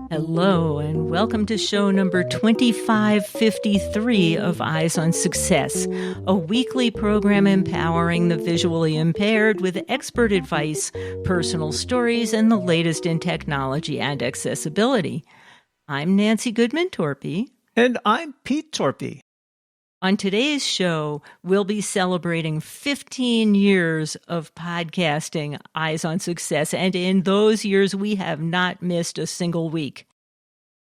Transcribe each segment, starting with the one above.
Hello, and welcome to show number 2553 of Eyes on Success, a weekly program empowering the visually impaired with expert advice, personal stories, and the latest in technology and accessibility. I'm Nancy Goodman Torpey. And I'm Pete Torpey. On today's show, we'll be celebrating 15 years of podcasting Eyes on Success, and in those years, we have not missed a single week.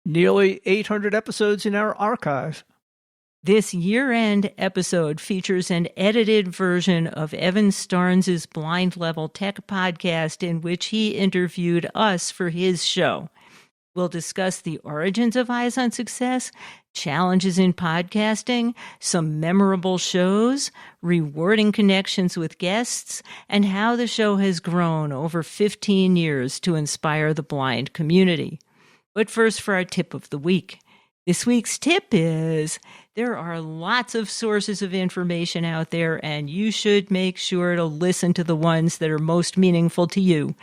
Nearly 800 episodes in our archive. This year-end episode features an edited version of Evan Starnes' Blind Level Tech podcast in which he interviewed us for his show. We'll discuss the origins of Eyes on Success, challenges in podcasting, some memorable shows, rewarding connections with guests, and how the show has grown over 15 years to inspire the blind community. But first, for our tip of the week. This week's tip is there are lots of sources of information out there, and you should make sure to listen to the ones that are most meaningful to you.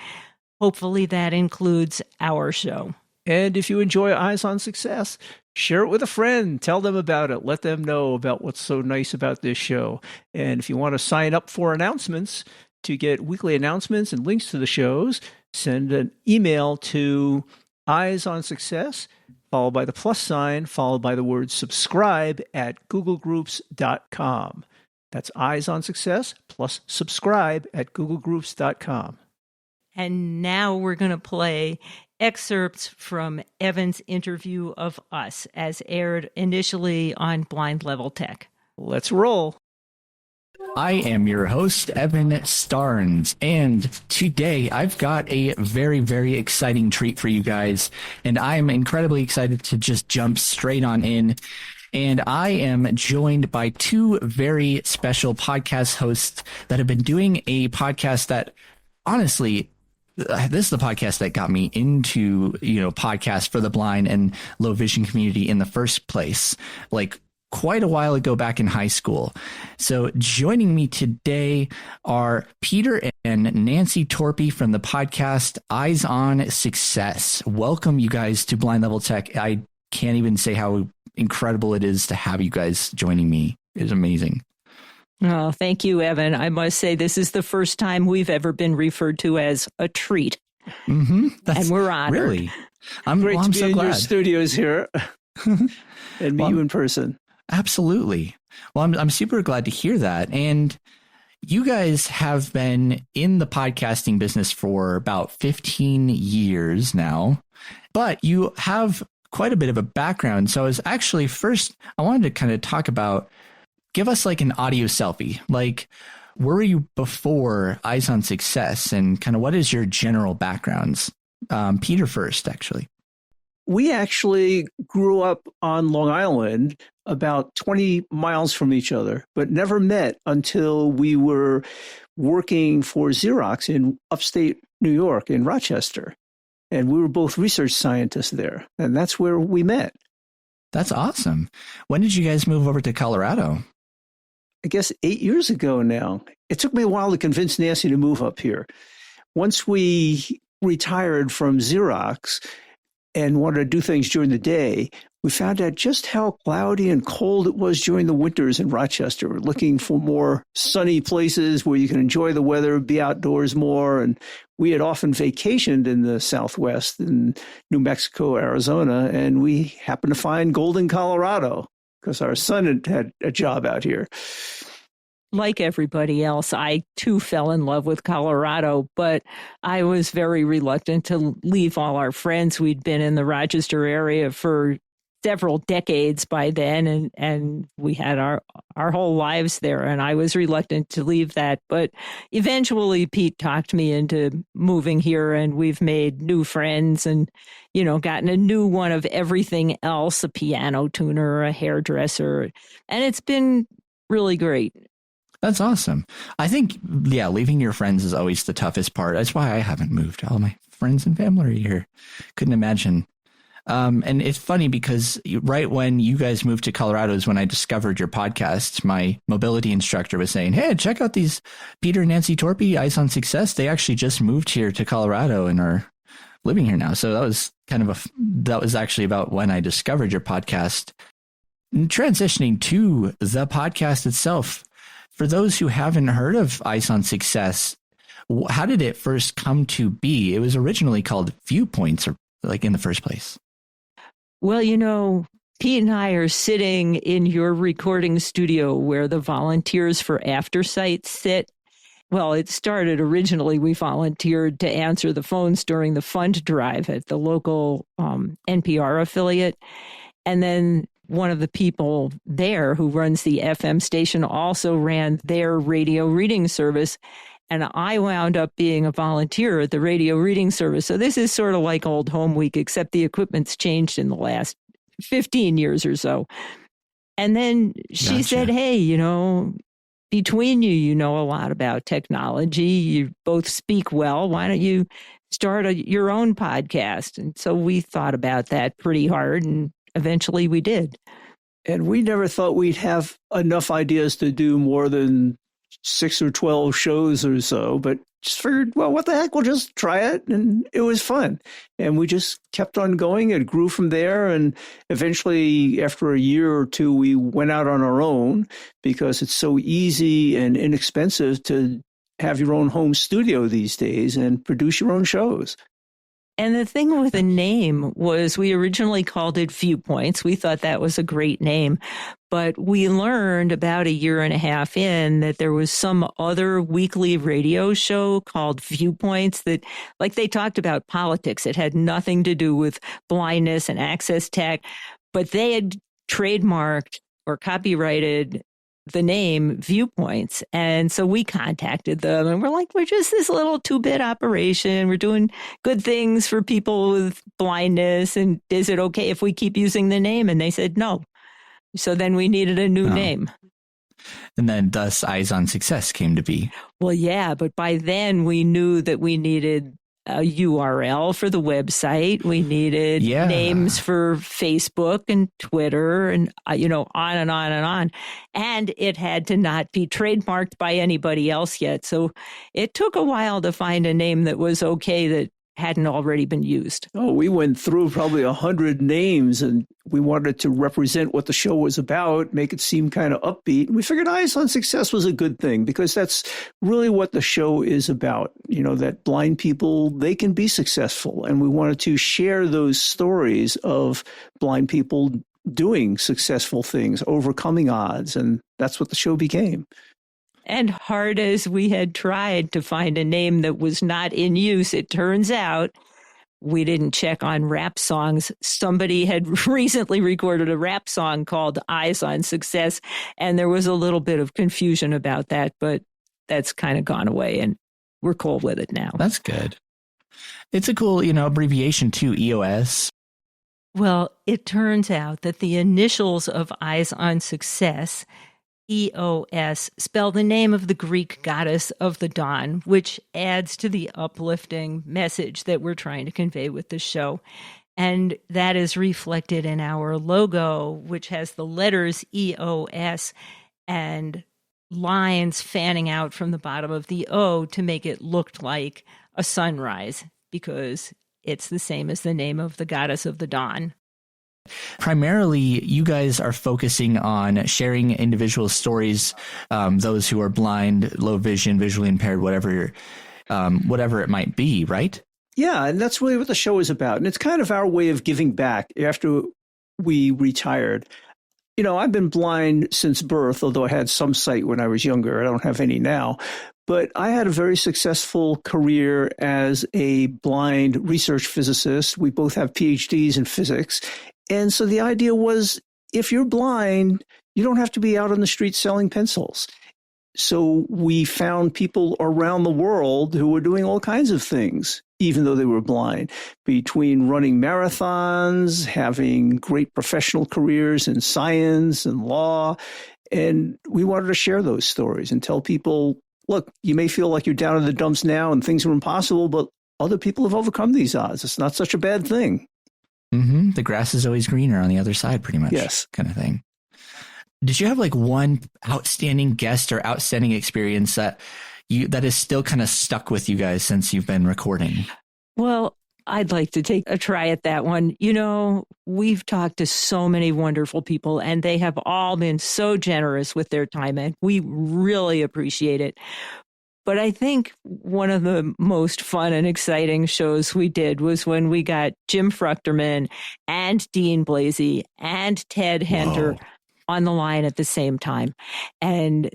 Hopefully that includes our show. And if you enjoy Eyes on Success, share it with a friend. Tell them about it. Let them know about what's so nice about this show. And if you want to sign up for announcements to get weekly announcements and links to the shows, send an email to Eyes on Success, followed by the plus sign, followed by the word subscribe at googlegroups.com. That's Eyes on Success plus subscribe at googlegroups.com. And now we're going to play excerpts from Evan's interview of us, as aired initially on Blind Level Tech. Let's roll. I am your host, Evan Starnes, and today I've got a very, very exciting treat for you guys, and I'm incredibly excited to just jump straight on in. And I am joined by two very special podcast hosts that have been doing a podcast that, honestly, this is the podcast that got me into, podcasts for the blind and low vision community in the first place, like quite a while ago back in high school. So joining me today are Peter and Nancy Torpey from the podcast Eyes on Success. Welcome, you guys, to Blind Level Tech. I can't even say how incredible it is to have you guys joining me. It's amazing. Oh, thank you, Evan. I must say this is the first time we've ever been referred to as a treat. Mm-hmm. And we're honored. Really? I'm so be in glad. Your studios here and meet you in person. Absolutely. Well, I'm super glad to hear that. And you guys have been in the podcasting business for about 15 years now, but you have quite a bit of a background. So I was actually I wanted to kind of talk about, give us like an audio selfie. Like, where were you before Eyes on Success, and kind of what is your general backgrounds? Peter first, actually. We actually grew up on Long Island, about 20 miles from each other, but never met until we were working for Xerox in upstate New York, in Rochester. And we were both research scientists there. And that's where we met. That's awesome. When did you guys move over to Colorado? I guess 8 years ago now. It took me a while to convince Nancy to move up here. Once we retired from Xerox and wanted to do things during the day, we found out just how cloudy and cold it was during the winters in Rochester. We're looking for more sunny places where you can enjoy the weather, be outdoors more. And we had often vacationed in the Southwest, in New Mexico, Arizona, and we happened to find Golden, Colorado, because our son had a job out here. Like everybody else, I too fell in love with Colorado, but I was very reluctant to leave all our friends. We'd been in the Rochester area for several decades by then, and we had our whole lives there, and I was reluctant to leave that. But eventually Pete talked me into moving here, and we've made new friends and, gotten a new one of everything else, a piano tuner, a hairdresser, and it's been really great. That's awesome. I think, leaving your friends is always the toughest part. That's why I haven't moved. All my friends and family are here. Couldn't imagine. And it's funny because right when you guys moved to Colorado is when I discovered your podcast. My mobility instructor was saying, hey, check out these Peter and Nancy Torpey, Eyes on Success. They actually just moved here to Colorado and are living here now. So that was that was actually about when I discovered your podcast. And transitioning to the podcast itself, for those who haven't heard of Eyes on Success, how did it first come to be? It was originally called Viewpoints, or like in the first place. Well, Pete and I are sitting in your recording studio where the volunteers for Aftersight sit. Well, it started originally, we volunteered to answer the phones during the fund drive at the local NPR affiliate. And then one of the people there who runs the FM station also ran their radio reading service. And I wound up being a volunteer at the radio reading service. So this is sort of like Old Home Week, except the equipment's changed in the last 15 years or so. And then she said, hey, between you, you know a lot about technology. You both speak well. Why don't you start your own podcast? And so we thought about that pretty hard, and eventually we did. And we never thought we'd have enough ideas to do more than 6 or 12 shows or so, but just figured, well, what the heck, we'll just try it. And it was fun. And we just kept on going. It grew from there. And eventually, after a year or two, we went out on our own because it's so easy and inexpensive to have your own home studio these days and produce your own shows. And the thing with the name was we originally called it Viewpoints. We thought that was a great name. But we learned about a year and a half in that there was some other weekly radio show called Viewpoints that, like, they talked about politics. It had nothing to do with blindness and access tech, but they had trademarked or copyrighted the name Viewpoints. And so we contacted them and we're like, we're just this little 2-bit operation. We're doing good things for people with blindness. And is it okay if we keep using the name? And they said no. So then we needed a new name. And then thus Eyes on Success came to be. Well, yeah, but by then we knew that we needed a URL for the website. We needed names for Facebook and Twitter and, on and on and on. And it had to not be trademarked by anybody else yet. So it took a while to find a name that was okay that hadn't already been used. Oh, we went through probably 100 names, and we wanted to represent what the show was about, make it seem kind of upbeat. And we figured Eyes on Success was a good thing because that's really what the show is about. That blind people, they can be successful. And we wanted to share those stories of blind people doing successful things, overcoming odds. And that's what the show became. And hard as we had tried to find a name that was not in use, it turns out we didn't check on rap songs. Somebody had recently recorded a rap song called Eyes on Success, and there was a little bit of confusion about that, but that's kind of gone away, and we're cool with it now. That's good. It's a cool, abbreviation too, EOS. Well, it turns out that the initials of Eyes on Success, EOS, spell the name of the Greek goddess of the dawn, which adds to the uplifting message that we're trying to convey with the show. And that is reflected in our logo, which has the letters EOS and lines fanning out from the bottom of the O to make it look like a sunrise, because it's the same as the name of the goddess of the dawn. Primarily, you guys are focusing on sharing individual stories, those who are blind, low vision, visually impaired, whatever it might be, right? Yeah, and that's really what the show is about. And it's kind of our way of giving back after we retired. I've been blind since birth, although I had some sight when I was younger. I don't have any now. But I had a very successful career as a blind research physicist. We both have PhDs in physics. And so the idea was, if you're blind, you don't have to be out on the street selling pencils. So we found people around the world who were doing all kinds of things, even though they were blind, between running marathons, having great professional careers in science and law. And we wanted to share those stories and tell people, look, you may feel like you're down in the dumps now and things are impossible, but other people have overcome these odds. It's not such a bad thing. The grass is always greener on the other side, pretty much. Yes. Kind of thing. Did you have like one outstanding guest or outstanding experience that is still kind of stuck with you guys since you've been recording? Well, I'd like to take a try at that one. You know, we've talked to so many wonderful people, and they have all been so generous with their time, and we really appreciate it. But I think one of the most fun and exciting shows we did was when we got Jim Fruchterman and Dean Blasey and Ted Henter on the line at the same time. And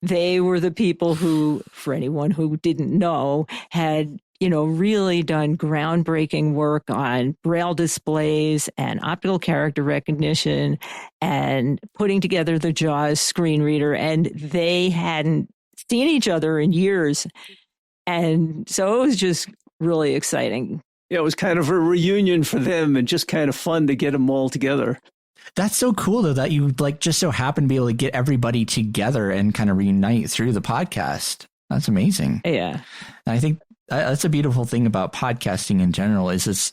they were the people who, for anyone who didn't know, had, you know, really done groundbreaking work on Braille displays and optical character recognition and putting together the JAWS screen reader. And they hadn't seen each other in years. And so it was just really exciting. Yeah, it was kind of a reunion for them and just kind of fun to get them all together. That's so cool, though, that you like just so happen to be able to get everybody together and kind of reunite through the podcast. That's amazing. Yeah. And I think that's a beautiful thing about podcasting in general is this,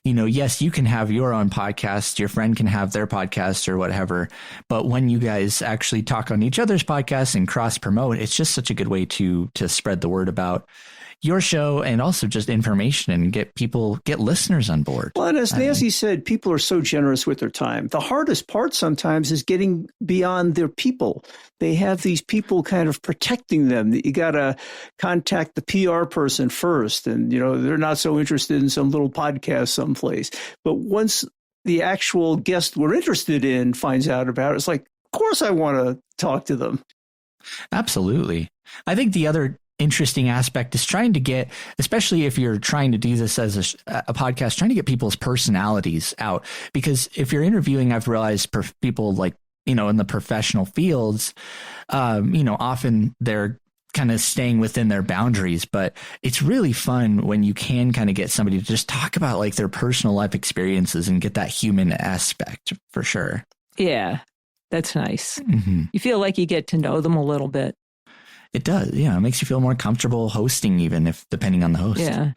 you know, yes, you can have your own podcast, your friend can have their podcast or whatever. But when you guys actually talk on each other's podcasts and cross promote, it's just such a good way to spread the word about your show and also just information and get listeners on board. Well, and as Nancy said, people are so generous with their time. The hardest part sometimes is getting beyond their people. They have these people kind of protecting them. You got to contact the PR person first. And, you know, they're not so interested in some little podcast someplace. But once the actual guest we're interested in finds out about it, it's like, of course I want to talk to them. Absolutely. I think the other interesting aspect is trying to get, especially if you're trying to do this as a podcast, trying to get people's personalities out. Because if you're interviewing, I've realized people like, you know, in the professional fields, you know, often they're kind of staying within their boundaries, but it's really fun when you can kind of get somebody to just talk about like their personal life experiences and get that human aspect for sure. Yeah, that's nice. Mm-hmm. You feel like you get to know them a little bit. It does. Yeah. It makes you feel more comfortable hosting, even if depending on the host. Yeah.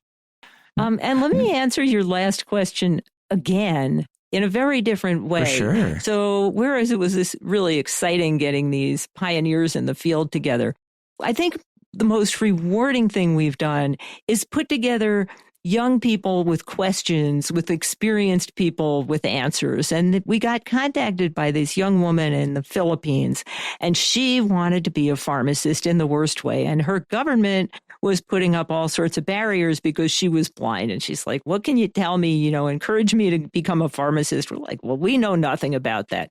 And let me answer your last question again in a very different way. For sure. So whereas it was this really exciting getting these pioneers in the field together, I think the most rewarding thing we've done is put together young people with questions, with experienced people with answers. And we got contacted by this young woman in the Philippines, and she wanted to be a pharmacist in the worst way. And her government was putting up all sorts of barriers because she was blind. And she's like, what can you tell me, you know, encourage me to become a pharmacist? We're like, well, we know nothing about that.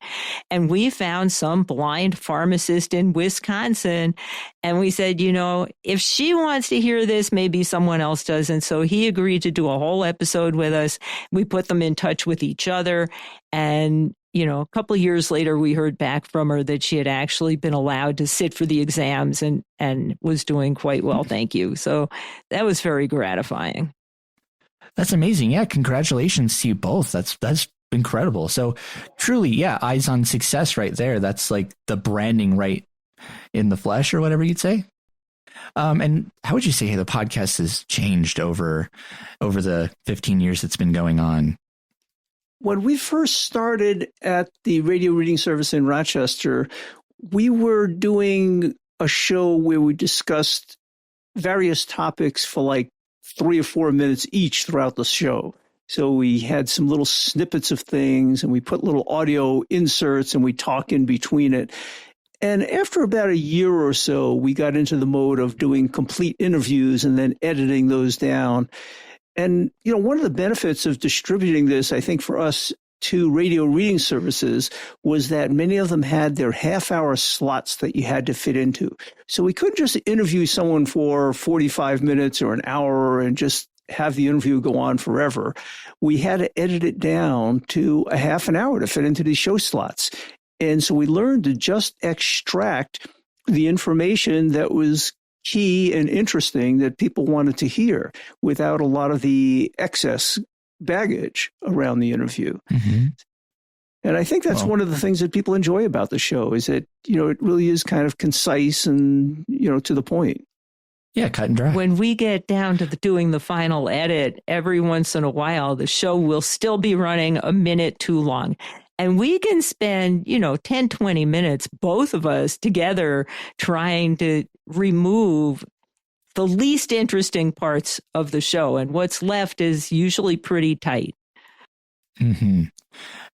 And we found some blind pharmacist in Wisconsin. And we said, you know, if she wants to hear this, maybe someone else does. And so he agreed to do a whole episode with us. We put them in touch with each other. And, you know, a couple of years later, we heard back from her that she had actually been allowed to sit for the exams and was doing quite well. Thank you. So that was very gratifying. That's amazing. Yeah. Congratulations to you both. That's incredible. So truly, yeah, eyes on success right there. That's like the branding right in the flesh or whatever you'd say. And how would you say the podcast has changed over the 15 years it's been going on? When we first started at the radio reading service in Rochester, we were doing a show where we discussed various topics for like 3 or 4 minutes each throughout the show. So we had some little snippets of things and we put little audio inserts and we talk in between it. And after about a year or so, we got into the mode of doing complete interviews and then editing those down. And, you know, one of the benefits of distributing this, I think, for us to radio reading services was that many of them had their half-hour slots that you had to fit into. So we couldn't just interview someone for 45 minutes or an hour and just have the interview go on forever. We had to edit it down to a half an hour to fit into these show slots. And so we learned to just extract the information that was key and interesting that people wanted to hear without a lot of the excess baggage around the interview. Mm-hmm. And I think that's one of the things that people enjoy about the show is that, you know, it really is kind of concise and, you know, to the point. Yeah, cut and dry. When we get down to doing the final edit, every once in a while, the show will still be running a minute too long. And we can spend, 10, 20 minutes, both of us together, trying to remove the least interesting parts of the show. And what's left is usually pretty tight. Mm-hmm.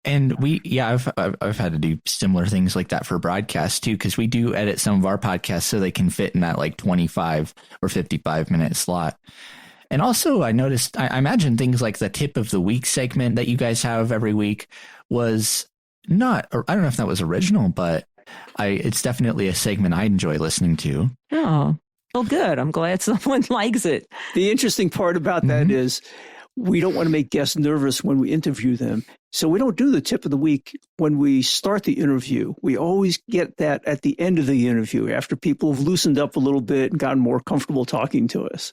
And I've had to do similar things like that for broadcasts too, because we do edit some of our podcasts so they can fit in that like 25 or 55-minute slot. And also I noticed, I imagine things like the tip of the week segment that you guys have every week was not, or I don't know if that was original, but it's definitely a segment I enjoy listening to. Oh, well, good. I'm glad someone likes it. The interesting part about that is we don't want to make guests nervous when we interview them. So we don't do the tip of the week when we start the interview. We always get that at the end of the interview after people have loosened up a little bit and gotten more comfortable talking to us.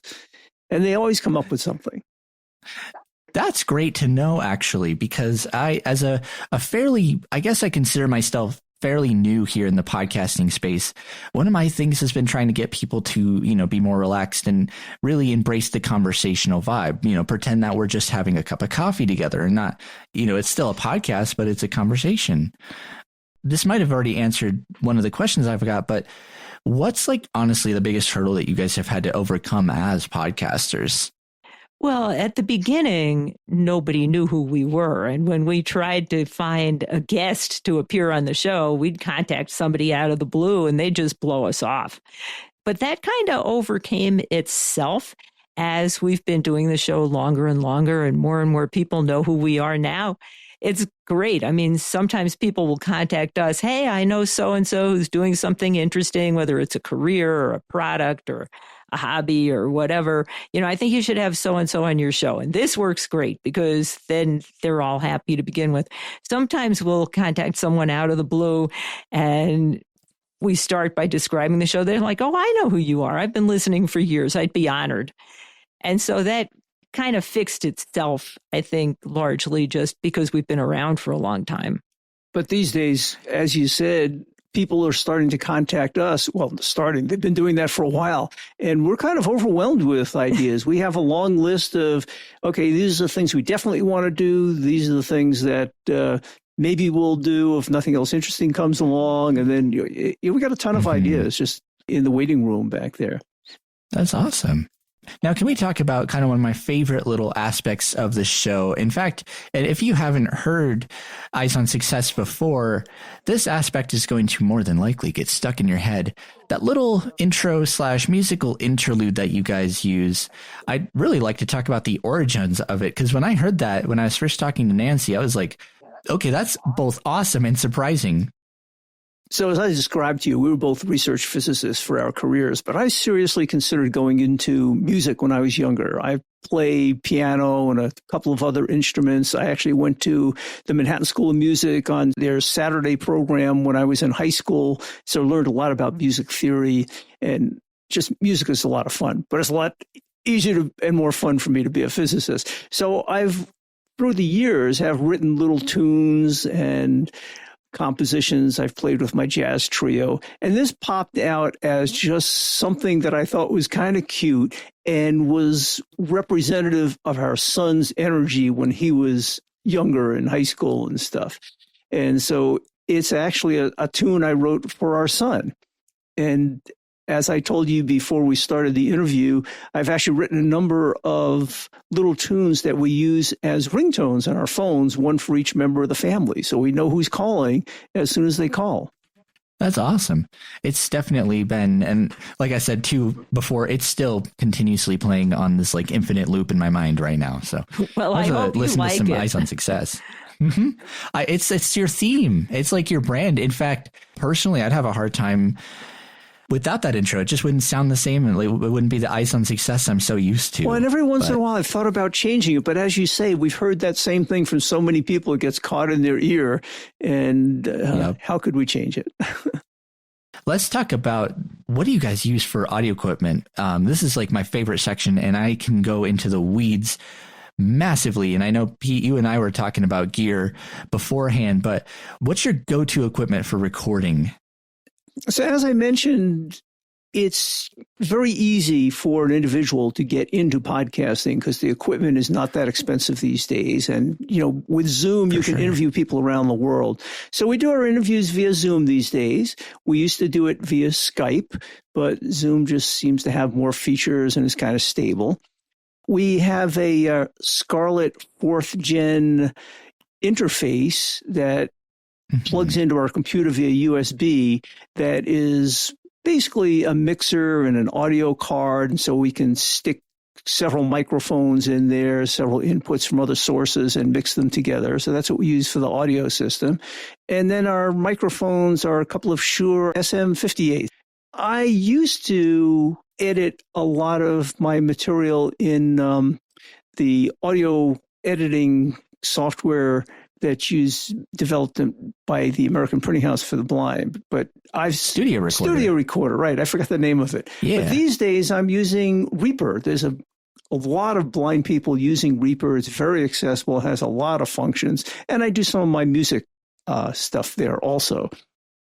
And they always come up with something. That's great to know, actually, because I, as a fairly, I guess I consider myself fairly new here in the podcasting space. One of my things has been trying to get people to, be more relaxed and really embrace the conversational vibe, pretend that we're just having a cup of coffee together and not, it's still a podcast, but it's a conversation. This might have already answered one of the questions I've got, but what's like, honestly, the biggest hurdle that you guys have had to overcome as podcasters? Well, at the beginning, nobody knew who we were. And when we tried to find a guest to appear on the show, we'd contact somebody out of the blue and they'd just blow us off. But that kind of overcame itself as we've been doing the show longer and longer and more people know who we are now. It's great. I mean, sometimes people will contact us. Hey, I know so-and-so who's doing something interesting, whether it's a career or a product or a hobby or whatever. I think you should have so-and-so on your show. And this works great because then they're all happy to begin with. Sometimes we'll contact someone out of the blue and we start by describing the show. They're like, oh, I know who you are. I've been listening for years. I'd be honored. And so that kind of fixed itself, I think, largely just because we've been around for a long time. But these days, as you said, people are starting to contact us. Well, they've been doing that for a while. And we're kind of overwhelmed with ideas. We have a long list of, okay, these are the things we definitely want to do. These are the things that maybe we'll do if nothing else interesting comes along. And then we got a ton of ideas just in the waiting room back there. That's awesome. Now, can we talk about kind of one of my favorite little aspects of the show? In fact, if you haven't heard Eyes on Success before, this aspect is going to more than likely get stuck in your head. That little intro/musical interlude that you guys use, I'd really like to talk about the origins of it, because when I heard that, when I was first talking to Nancy, I was like, okay, that's both awesome and surprising. So as I described to you, we were both research physicists for our careers, but I seriously considered going into music when I was younger. I played piano and a couple of other instruments. I actually went to the Manhattan School of Music on their Saturday program when I was in high school. So I learned a lot about music theory, and just music is a lot of fun, but it's a lot easier and more fun for me to be a physicist. So I've, through the years, have written little tunes and compositions. I've played with my jazz trio, and this popped out as just something that I thought was kind of cute and was representative of our son's energy when he was younger in high school and stuff. And so it's actually a tune I wrote for our son. And as I told you before we started the interview, I've actually written a number of little tunes that we use as ringtones on our phones, one for each member of the family. So we know who's calling as soon as they call. That's awesome. It's definitely been, and like I said too before, it's still continuously playing on this like infinite loop in my mind right now. So well, I hope listen you like to some it. Eyes on Success. It's your theme. It's like your brand. In fact, personally, I'd have a hard time without that intro. It just wouldn't sound the same, and it wouldn't be the Eyes on Success I'm so used to. Well, and every once in a while I've thought about changing it, but as you say, we've heard that same thing from so many people. It gets caught in their ear, and how could we change it? Let's talk about, what do you guys use for audio equipment? This is like my favorite section, and I can go into the weeds massively. And I know, Pete, you and I were talking about gear beforehand, but what's your go-to equipment for recording? So as I mentioned, it's very easy for an individual to get into podcasting because the equipment is not that expensive these days. And, with Zoom, you can interview people around the world. So we do our interviews via Zoom these days. We used to do it via Skype, but Zoom just seems to have more features and is kind of stable. We have a Scarlett 4th Gen interface that plugs into our computer via USB that is basically a mixer and an audio card. And so we can stick several microphones in there, several inputs from other sources and mix them together. So that's what we use for the audio system. And then our microphones are a couple of Shure SM58. I used to edit a lot of my material in the audio editing software that's developed by the American Printing House for the Blind. But Studio Recorder, right? I forgot the name of it. Yeah. But these days I'm using Reaper. There's a lot of blind people using Reaper. It's very accessible, has a lot of functions, and I do some of my music stuff there also.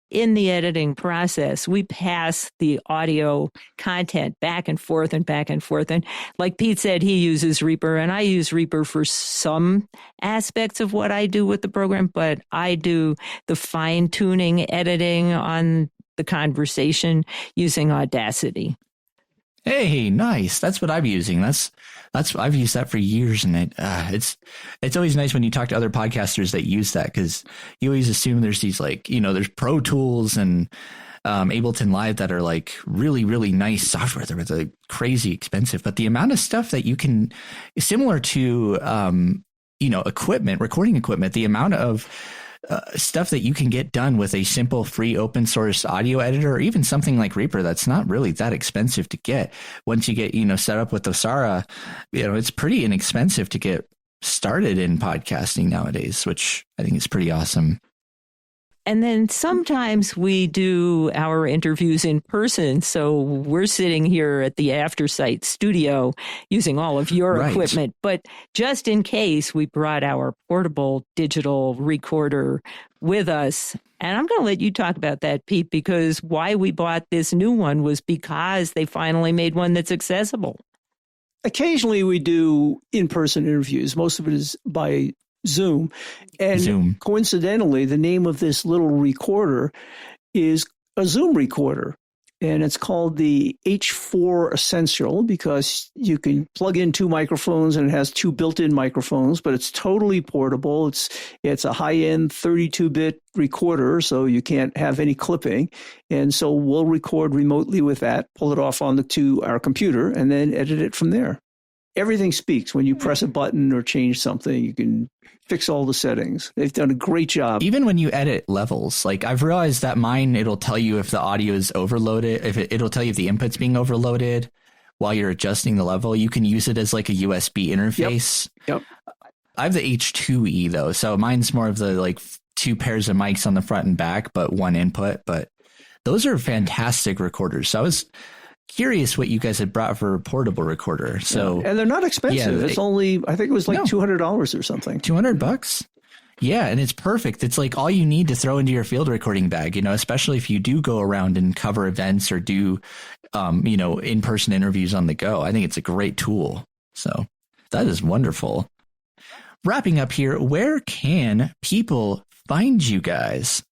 In the editing process, we pass the audio content back and forth and back and forth. And like Pete said, he uses Reaper, and I use Reaper for some aspects of what I do with the program, but I do the fine-tuning editing on the conversation using Audacity. Hey, nice. That's what I'm using. I've used that for years, and it's always nice when you talk to other podcasters that use that, because you always assume there's these there's Pro Tools and Ableton Live that are like really, really nice software. They're like crazy expensive, but the amount of stuff that you can, similar to recording equipment, the amount of stuff that you can get done with a simple free open source audio editor, or even something like Reaper that's not really that expensive to get. Once you get set up with Osara, it's pretty inexpensive to get started in podcasting nowadays, which I think is pretty awesome. And then sometimes we do our interviews in person. So we're sitting here at the Aftersight studio using all of your equipment. But just in case, we brought our portable digital recorder with us. And I'm going to let you talk about that, Pete, because why we bought this new one was because they finally made one that's accessible. Occasionally we do in-person interviews. Most of it is by Zoom. And coincidentally, the name of this little recorder is a Zoom recorder. And it's called the H4 Essential because you can plug in 2 microphones and it has 2 built-in microphones, but it's totally portable. It's a high-end 32-bit recorder, so you can't have any clipping. And so we'll record remotely with that, pull it off onto our computer, and then edit it from there. Everything speaks. When you press a button or change something, you can fix all the settings. They've done a great job. Even when you edit levels, like I've realized that mine, it'll tell you if the audio is overloaded, it'll tell you if the input's being overloaded while you're adjusting the level. You can use it as like a USB interface. Yep. I have the H2E though, so mine's more of the like 2 pairs of mics on the front and back, but 1 input. But those are fantastic recorders. So I was curious what you guys had brought for a portable recorder. So and they're not expensive. It's only, I think it was like $200 or something. $200? Yeah, and it's perfect. It's like all you need to throw into your field recording bag, especially if you do go around and cover events or do in-person interviews on the go. I think it's a great tool. So that is wonderful. Wrapping up here, where can people find you guys?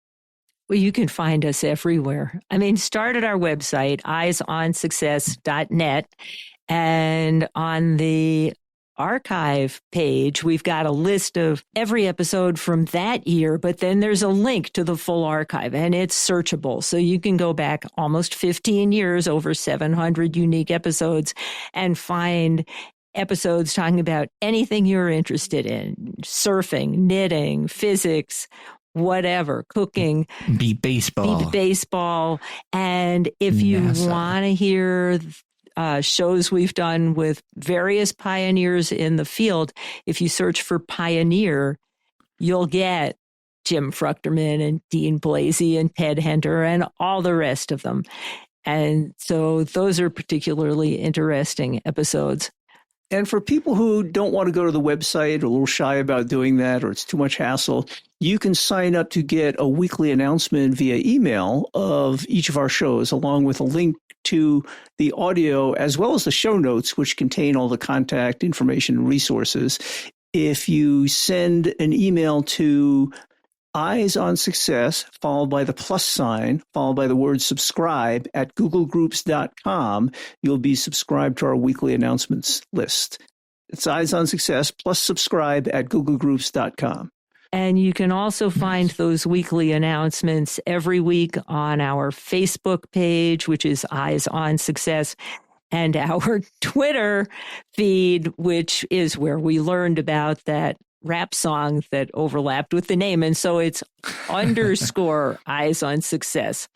Well, you can find us everywhere. Start at our website, eyesonsuccess.net, and on the archive page, we've got a list of every episode from that year, but then there's a link to the full archive, and it's searchable. So you can go back almost 15 years, over 700 unique episodes, and find episodes talking about anything you're interested in: surfing, knitting, physics, whatever, cooking, beat baseball. And if you want to hear shows we've done with various pioneers in the field, if you search for Pioneer, you'll get Jim Fruchterman and Dean Blasey and Ted Henter and all the rest of them. And so those are particularly interesting episodes. And for people who don't want to go to the website or a little shy about doing that, or it's too much hassle, you can sign up to get a weekly announcement via email of each of our shows, along with a link to the audio as well as the show notes, which contain all the contact information and resources. If you send an email to Eyes on Success, followed by the plus sign, followed by the word subscribe at googlegroups.com, you'll be subscribed to our weekly announcements list. It's Eyes on Success plus subscribe at googlegroups.com. And you can also find those weekly announcements every week on our Facebook page, which is Eyes on Success, and our Twitter feed, which is where we learned about that rap song that overlapped with the name. And so it's _ Eyes on Success.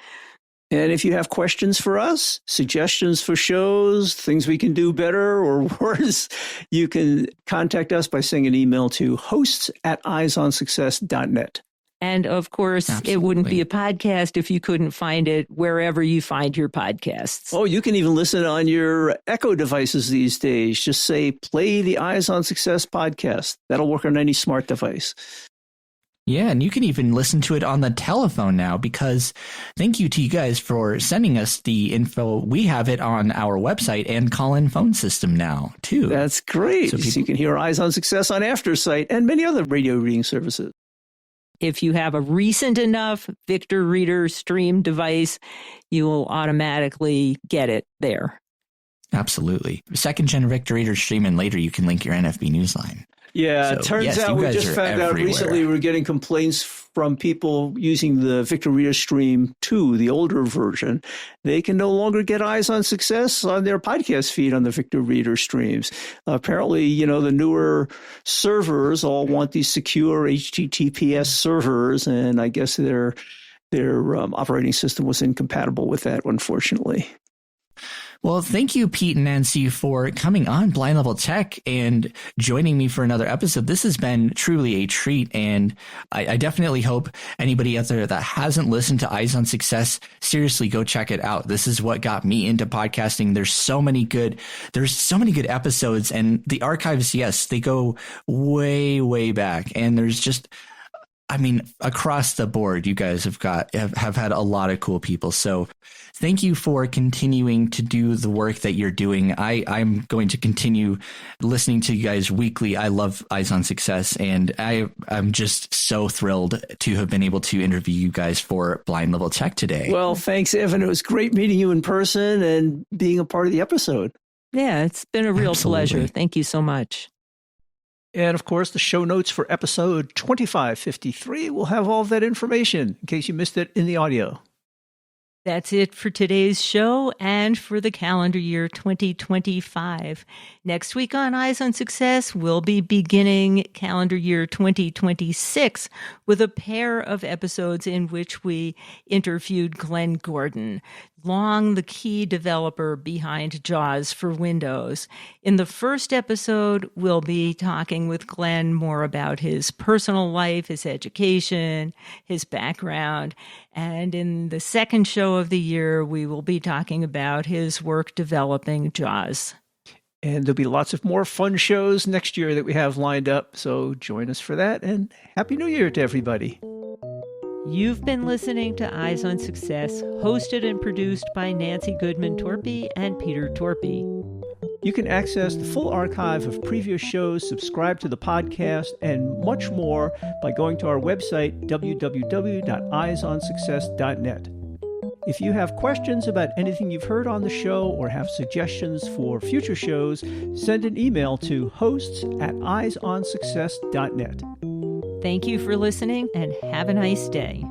And if you have questions for us, suggestions for shows, things we can do better or worse, you can contact us by sending an email to hosts@eyesonsuccess.net. And of course, Absolutely. It wouldn't be a podcast if you couldn't find it wherever you find your podcasts. Oh, you can even listen on your Echo devices these days. Just say, play the Eyes on Success podcast. That'll work on any smart device. Yeah, and you can even listen to it on the telephone now, because thank you to you guys for sending us the info. We have it on our website and call-in phone system now, too. That's great. So You can hear Eyes on Success on AfterSight and many other radio reading services. If you have a recent enough Victor Reader Stream device, you will automatically get it there. Absolutely. Second-gen Victor Reader Stream, and later you can link your NFB Newsline. Yeah, it turns yes, out you we guys just are found out everywhere. recently we're getting complaints from people using the Victor Reader Stream 2, the older version. They can no longer get Eyes on Success on their podcast feed on the Victor Reader streams. Apparently, the newer servers all want these secure HTTPS servers, and I guess their operating system was incompatible with that, unfortunately. Well, thank you, Pete and Nancy, for coming on Blind Level Tech and joining me for another episode. This has been truly a treat, and I definitely hope anybody out there that hasn't listened to Eyes on Success, seriously go check it out. This is what got me into podcasting. There's so many good episodes, and the archives, yes, they go way, way back, and there's just, across the board, you guys have had a lot of cool people. So thank you for continuing to do the work that you're doing. I'm going to continue listening to you guys weekly. I love Eyes on Success, and I'm just so thrilled to have been able to interview you guys for Blind Level Tech today. Well, thanks, Evan. It was great meeting you in person and being a part of the episode. Yeah, it's been a real Absolutely. pleasure. Thank you so much. And of course, the show notes for episode 2553 will have all of that information in case you missed it in the audio. That's it for today's show and for the calendar year 2025. Next week on Eyes on Success, we'll be beginning calendar year 2026 with a pair of episodes in which we interviewed Glenn Gordon, long the key developer behind JAWS for Windows. In the first episode, we'll be talking with Glenn more about his personal life, his education, his background. And in the second show of the year, we will be talking about his work developing JAWS. And there'll be lots of more fun shows next year that we have lined up. So join us for that, and Happy New Year to everybody. You've been listening to Eyes on Success, hosted and produced by Nancy Goodman Torpey and Peter Torpey. You can access the full archive of previous shows, subscribe to the podcast, and much more by going to our website, www.eyesonsuccess.net. If you have questions about anything you've heard on the show or have suggestions for future shows, send an email to hosts@eyesonsuccess.net. Thank you for listening and have a nice day.